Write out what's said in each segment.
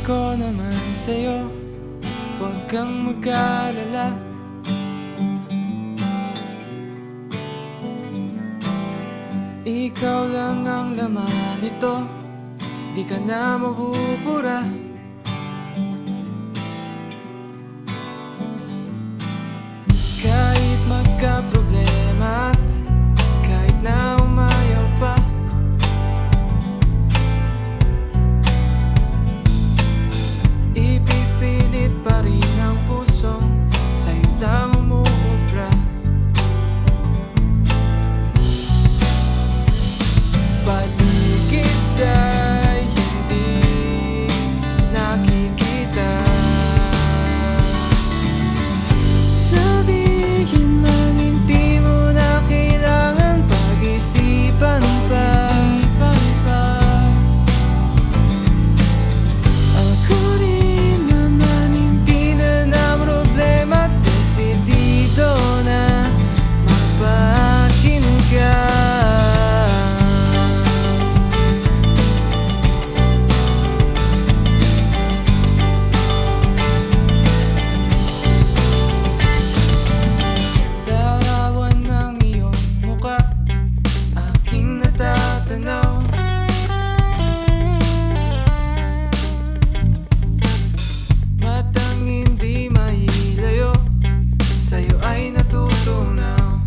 ko naman sa'yo, huwag kang mag-alala. Ikaw lang ang laman nito, di ka na mabubura. Kahit magka-problema at kahit na umayaw pa, ipipilit pa rin ang pusong sa'yo lang umuubra. Paligid ay hindi nakikita. Sabihin man hindi mo na kailangan pag-isipan pa. Ako rin naman hindi na problema, desidido na mapakin ka. Larawan ng iyong muka, aking natatanaw. Matang hindi mahilayo, sa'yo ay natutunaw.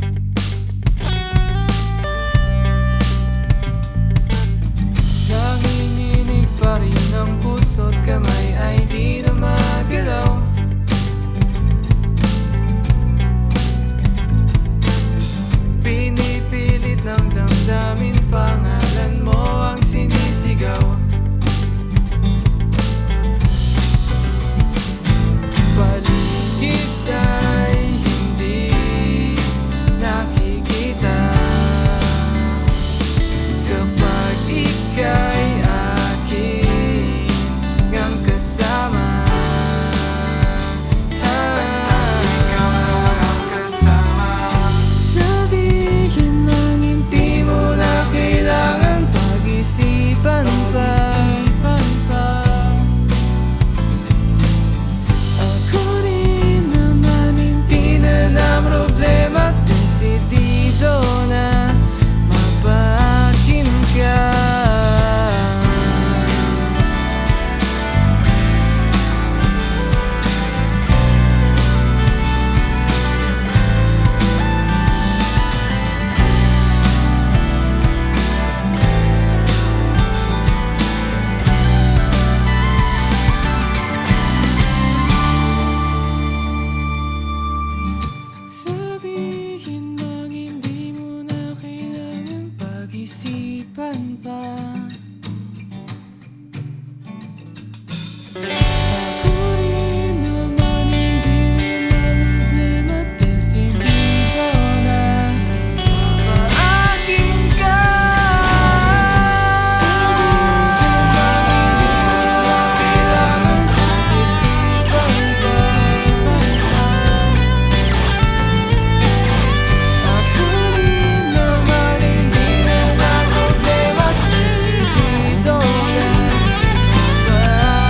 Nanginginig pa rin ang puso't kamay ay di na magalaw. Pinipilit ng damdamin, pangalan mo ang sinisigaw. Paligid ay hindi nakikita kapag ika'y aking ang kasama. Sabihin man hindi mo na kailangan pag-isipan pa. Ako rin naman hindi na problema, desidido na mapakin ka. Sabihin mang hindi mo na kailangan pag-isipan pa. Ako rin naman hindi na problema, desidido na mapaakin ka. Sabihin mang hindi mo na kailangan pag-isipan pa. Ako rin naman hindi na problema, desidido na mapakin ka.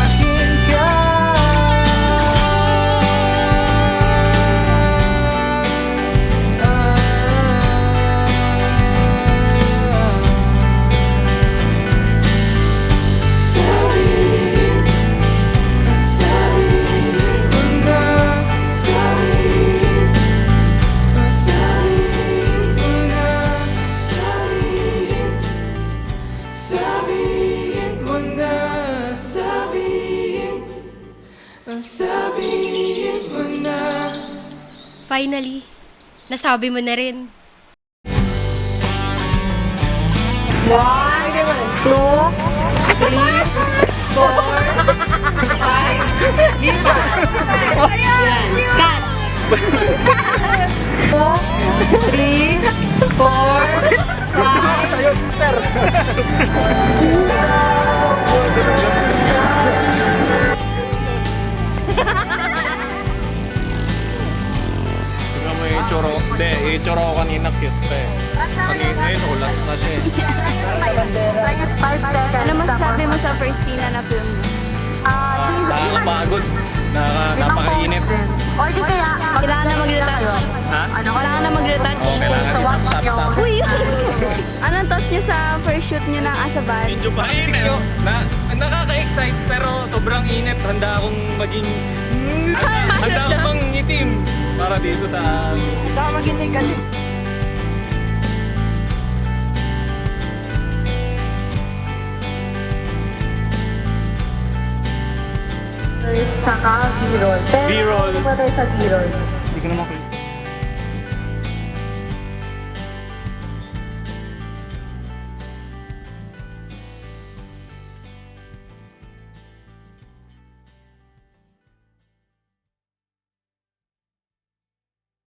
Sabihin, sabihin mo na, sabihin mo na, sabihin mo na, sabihin mo na. Finally, nasabi mo na rin. 1, 2, 3, 4, 5, 5. Yan. Cut. 2, 3, Tingnan mo yung itsura. Hindi, yung itsura ko kanina cute pa eh. Kanina yun, ulas na siya eh. 5 seconds. Ano masasabi mo sa first scene na film mo? nakakapagod. Napakainit. Or di kaya, kailangan na mag-retouch. Ha? Kailangan na mag-retouch. Oo, kailangan Sa din watch ng nyo. tap-tap. Uy! Anong thoughts nyo sa first shoot nyo ng Asaban? Medyo mainit. Nakaka-excite pero sobrang init. Handa akong maging... Handa akong mangitim para dito sa... Baka magintig kasi. Saka B-roll. Pero B-roll. ano ba tayo sa B-roll? Hindi ko naman